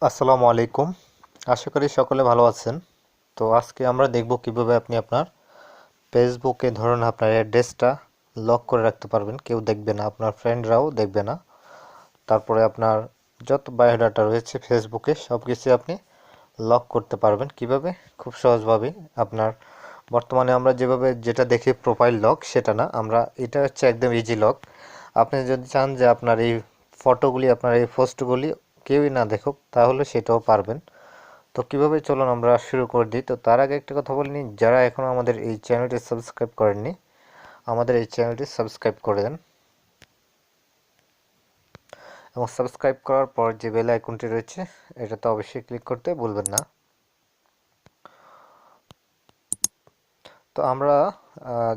আসসালামু আলাইকুম। আশা করি সকলে ভালো আছেন। তো আজকে আমরা দেখব কিভাবে আপনি আপনার ফেসবুকে ধরুন আপনার অ্যাড্রেসটা লক করে রাখতে পারবেন, কেউ দেখবে না, আপনার ফ্রেন্ডরাও দেখবে না। তারপরে আপনার যত বায়োডাটা রয়েছে ফেসবুকে সব কিছু আপনি লক করতে পারবেন কিভাবে, খুব সহজভাবে। আপনার বর্তমানে আমরা যেভাবে যেটা দেখি প্রোফাইল লক, সেটা না, আমরা এটা হচ্ছে একদম ইজি লক। আপনি যদি চান যে আপনার এই ফটোগুলি, আপনার এই পোস্টগুলি কেউই না দেখুক, তাহলে সেটাও পারবেন। তো কিভাবে, চলুন আমরা শুরু করে দিই। তো তার আগে একটা কথা বলে নিই, যারা এখনও আমাদের এই চ্যানেলটি সাবস্ক্রাইব করেননি, আমাদের এই চ্যানেলটি সাবস্ক্রাইব করে দেন এবং সাবস্ক্রাইব করার পর যে বেল আইকনটি রয়েছে এটাতে অবশ্যই ক্লিক করতে ভুলবেন না। তো আমরা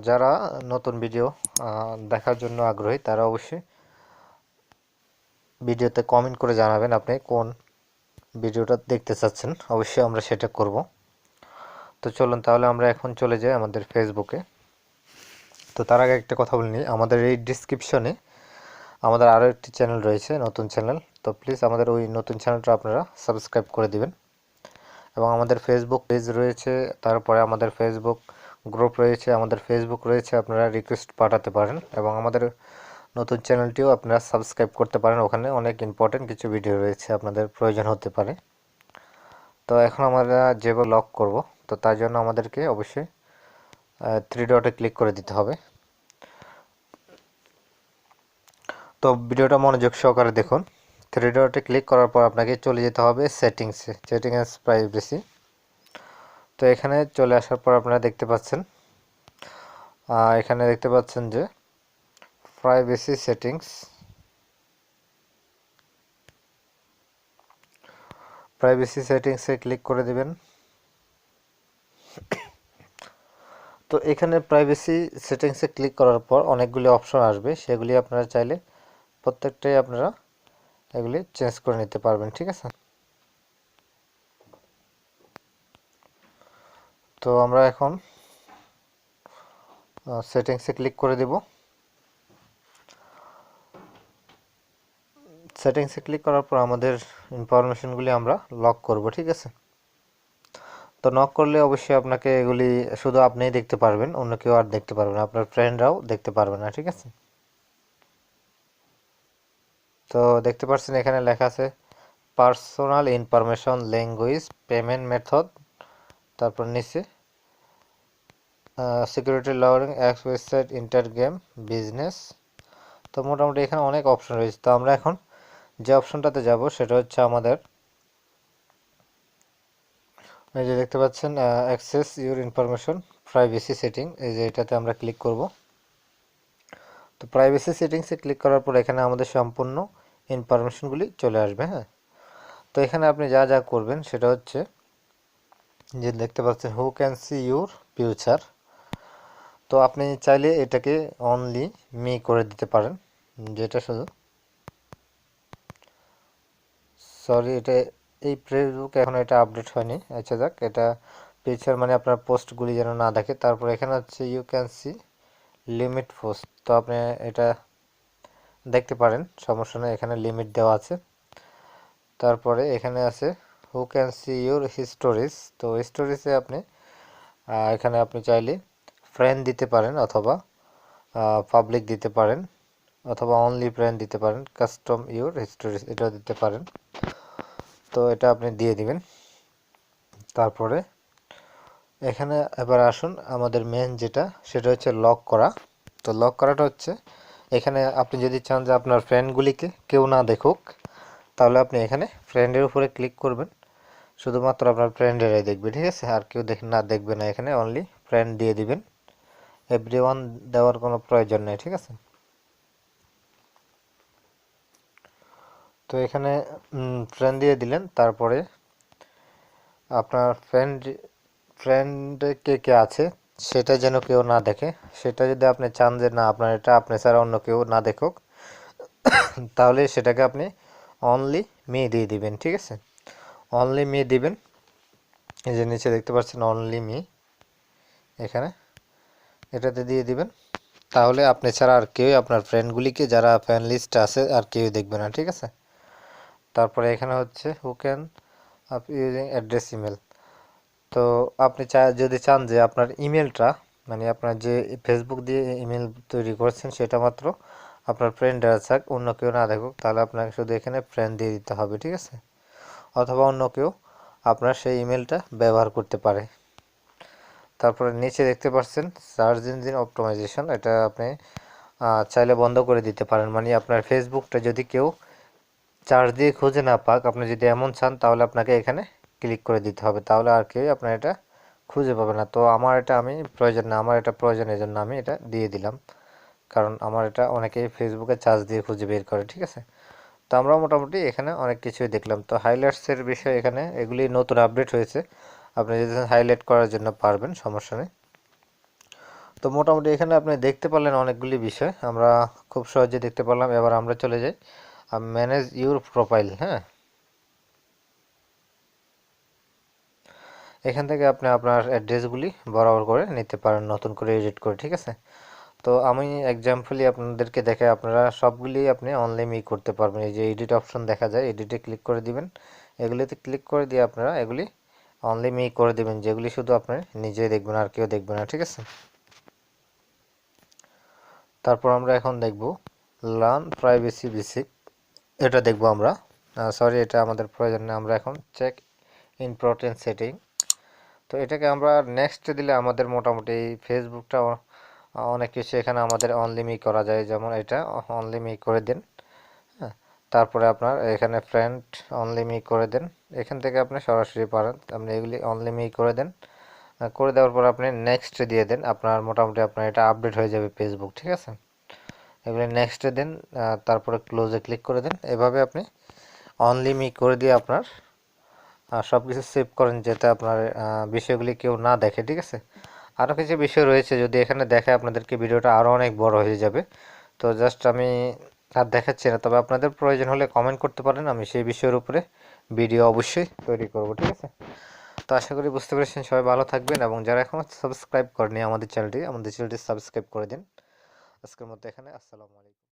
যারা নতুন ভিডিও দেখার জন্য আগ্রহী, তারা অবশ্যই ভিডিওতে কমেন্ট করে জানাবেন আপনি কোন ভিডিওটা দেখতে চাচ্ছেন, অবশ্যই আমরা সেটা করব। তো চলুন তাহলে আমরা এখন চলে যাই আমাদের ফেসবুকে। তো তার আগে একটা কথা বলে নিই, আমাদের এই ডিসক্রিপশনে আমাদের আরও একটি চ্যানেল রয়েছে, নতুন চ্যানেল। তো প্লিজ আমাদের ওই নতুন চ্যানেলটা আপনারা সাবস্ক্রাইব করে দিবেন। এবং আমাদের ফেসবুক পেজ রয়েছে, তারপরে আমাদের ফেসবুক গ্রুপ রয়েছে, আমাদের ফেসবুক রয়েছে, আপনারা রিকোয়েস্ট পাঠাতে পারেন। এবং আমাদের নতুন চ্যানেলটিও আপনারা সাবস্ক্রাইব করতে পারেন, ওখানে অনেক ইম্পর্টেন্ট কিছু ভিডিও রয়েছে, আপনাদের প্রয়োজন হতে পারে। তো এখন আমরা যেভাবে লক করব, তো তার জন্য আমাদেরকে অবশ্যই 3 ডটে ক্লিক করে দিতে হবে। তো ভিডিওটা মনোযোগ সহকারে দেখুন। 3 ডটে ক্লিক করার পর আপনাকে চলে যেতে হবে সেটিংসে, সেটিংস প্রাইভেসি। তো এখানে চলে আসার পর আপনারা দেখতে পাচ্ছেন, এখানে দেখতে পাচ্ছেন যে প্রাইভেসি সেটিংস, প্রাইভেসি সেটিংসে ক্লিক করে দেবেন। তো এখানে প্রাইভেসি সেটিংসে ক্লিক করার পর অনেকগুলি অপশন আসবে, সেগুলি আপনারা চাইলে প্রত্যেকটাই আপনারা এগুলি চেঞ্জ করে নিতে পারবেন, ঠিক আছে। তো আমরা এখন সেটিংসে ক্লিক করে দেব। সেটিংসে ক্লিক করার পর আমাদের ইনফরমেশনগুলি আমরা লক করব, ঠিক আছে। তো লক করলে অবশ্যই আপনাকে এগুলি শুধু আপনিই দেখতে পারবেন, অন্য কেউ আর দেখতে পারবে না, আপনার ফ্রেন্ডরাও দেখতে পারবে না, ঠিক আছে। তো দেখতে পাচ্ছেন এখানে লেখা আছে personal information, language, payment method, তারপর নিচে সিকিউরিটি লগারিং, অ্যাক্স, ওয়েবসাইট, ইন্টার গেম, বিজনেস। তো মোটামুটি এখানে অনেক অপশন রয়েছে। তো আমরা এখন যে অপশনটাতে যাব সেটা হচ্ছে আমাদের, এই যে দেখতে পাচ্ছেন access your information, privacy setting, এই যে এটাতে আমরা ক্লিক করব। তো প্রাইভেসি সেটিংসে ক্লিক করার পর এখানে আমাদের সম্পূর্ণ ইনফরমেশনগুলি চলে আসবে। হ্যাঁ, তো এখানে আপনি যা যা করবেন সেটা হচ্ছে যে দেখতে পাচ্ছেন who can see your future. তো আপনি চাইলে এটাকে অনলি মি করে দিতে পারেন, যেটা শুধু, সরি এটা এই ফেসবুক এখন এটা আপডেট হয়নি। আচ্ছা যাক, এটা ফিউচার মানে আপনার পোস্টগুলি যেন না দেখে। তারপর এখানে হচ্ছে you can see limit post, তো আপনি এটা দেখতে পারেন, সমস্যা নেই, এখানে লিমিট দেওয়া আছে। তারপরে এখানে আছে who can see your histories. তো হিস্টোরিজে আপনি এখানে আপনি চাইলে ফ্রেন্ড দিতে পারেন, অথবা পাবলিক দিতে পারেন, অথবা অনলি ফ্রেন্ড দিতে পারেন, কাস্টম ইউর হিস্টোরিজ এটাও দিতে পারেন। তো এটা আপনি দিয়ে দিবেন। তারপরে এখানে এবার আসুন আমাদের মেন যেটা, সেটা হচ্ছে লক করা। তো লক করাটা হচ্ছে, এখানে আপনি যদি চান যে আপনার ফ্রেন্ডগুলিকে কেউ না দেখুক, তাহলে আপনি এখানে ফ্রেন্ডের উপরে ক্লিক করবেন, শুধুমাত্র আপনার ফ্রেন্ডেরাই দেখবে, ঠিক আছে, আর কেউ দেখবে না। এখানে অনলি ফ্রেন্ড দিয়ে দিবেন, এভরিওয়ান দেওয়ার কোনো প্রয়োজন নেই, ঠিক আছে। তো এখানে ফ্রেন্ড দিয়ে দিলেন। তারপরে আপনার ফ্রেন্ড কে কে আছে সেটা যেন কেউ না দেখে, সেটা যদি আপনি চান যে না আপনার এটা আপনি ছাড়া অন্য কেউ না দেখুক, তাহলে সেটাকে আপনি অনলি মি দিয়ে দিবেন, ঠিক আছে। অনলি মি দিবেন, এই যে নিচে দেখতে পাচ্ছেন অনলি মি, এখানে এটাতে দিয়ে দিবেন। তাহলে আপনি ছাড়া আর কেউ আপনার ফ্রেন্ডগুলিকে, যারা ফ্রেন্ড লিস্টে আছে, আর কেউ দেখবে না, ঠিক আছে। তারপরে এখানে হচ্ছে who can up using address email. তো আপনি যদি চান যে আপনার ইমেলটা মানে আপনার যে ফেসবুক দিয়ে ইমেল তৈরি করছেন সেটা মাত্র আপনার ফ্রেন্ডরা থাক, অন্য কেউ না দেখুক, তাহলে আপনাকে শুধু এখানে ফ্রেন্ড দিয়ে দিতে হবে, ঠিক আছে? অথবা অন্য কেউ আপনার সেই ইমেলটা ব্যবহার করতে পারে। তারপরে নিচে দেখতে পাচ্ছেন সার্চ ইঞ্জিন অপটিমাইজেশন, এটা আপনি চাইলে বন্ধ করে দিতে পারেন। মানে আপনার ফেসবুকটা যদি কেউ চার্জ দিয়ে খুঁজে না পাক, আপনি যদি এমন চান তাহলে আপনাকে এখানে ক্লিক করে দিতে হবে, তাহলে আর কেউ আপনার এটা খুঁজে পাবে না। তো আমার এটা আমি প্রয়োজন না, আমার এটা প্রয়োজনের জন্য আমি এটা দিয়ে দিলাম, কারণ আমার এটা অনেকেই ফেসবুকে চার্জ দিয়ে খুঁজে বের করে, ঠিক আছে? তো আমরা মোটামুটি এখানে অনেক কিছুই দেখলাম। তো হাইলাইটসের বিষয় এখানে এগুলি নতুন আপডেট হয়েছে, আপনি যদি হাইলাইট করার জন্য পারবেন, সমস্যা নেই। তো মোটামুটি এখানে আপনি দেখতে পারলেন অনেকগুলি বিষয় আমরা খুব সহজে দেখতে পারলাম। এবার আমরা চলে যাই ম্যানেজ ইউর প্রোফাইল। হ্যাঁ, এখান থেকে আপনি আপনার অ্যাড্রেসগুলি বরাবর করে নিতে পারেন, নতুন করে এডিট করে, ঠিক আছে? তো আমি এক্সাম্পলি আপনাদেরকে দেখে আপনারা সবগুলি আপনি অনলাইনেই করতে পারবেন। এই যে এডিট অপশন দেখা যায়, এডিটে ক্লিক করে দিবেন, এগুলিতে ক্লিক করে দিয়ে আপনারা এগুলি অনলাইনেই করে দিবেন, যেগুলি শুধু আপনি নিজেই দেখবেন, আর কেউ দেখবে না, ঠিক আছে? তারপর আমরা এখন দেখব লার্ন প্রাইভেসি বেসিক, এটা দেখব আমরা। সরি, এটা আমাদের প্রয়োজন নেই, আমরা এখন চেক ইম্পর্টেন্ট সেটিং। তো এটাকে আমরা নেক্সট দিলে আমাদের মোটামুটি ফেসবুকটা অনেক কিছু এখানে আমাদের অনলিমি করা যায়, যেমন এটা অনলিমি করে দিন। হ্যাঁ, তারপরে আপনার এখানে ফ্রেন্ড অনলিমি করে দেন, এখান থেকে আপনি সরাসরি পারেন, আপনি এগুলি অনলিমি করে দেন। করে দেওয়ার পর আপনি নেক্সট দিয়ে দেন, আপনার মোটামুটি আপনার এটা আপডেট হয়ে যাবে ফেসবুক, ঠিক আছে? এগুলি নেক্সটে দেন, তারপরে ক্লোজে ক্লিক করে দেন। এভাবে আপনি অনলিমি করে দিয়ে আপনার সব কিছু সেভ করেন, যাতে আপনার বিষয়গুলি কেউ না দেখে, ঠিক আছে? আরও কিছু বিষয় রয়েছে, যদি এখানে দেখে আপনাদেরকে ভিডিওটা আরও অনেক বড় হয়ে যাবে। তো জাস্ট আমি আর দেখাচ্ছি না, তবে আপনাদের প্রয়োজন হলে কমেন্ট করতে পারেন, আমি সেই বিষয়ের উপরে ভিডিও অবশ্যই তৈরি করব, ঠিক আছে? তো আশা করি বুঝতে পেরেছেন, সবাই ভালো থাকবেন, এবং যারা এখনও সাবস্ক্রাইব করেনি আমাদের চ্যানেলটি সাবস্ক্রাইব করে দিন। আজকের মতো এখানে, আসসালামু আলাইকুম।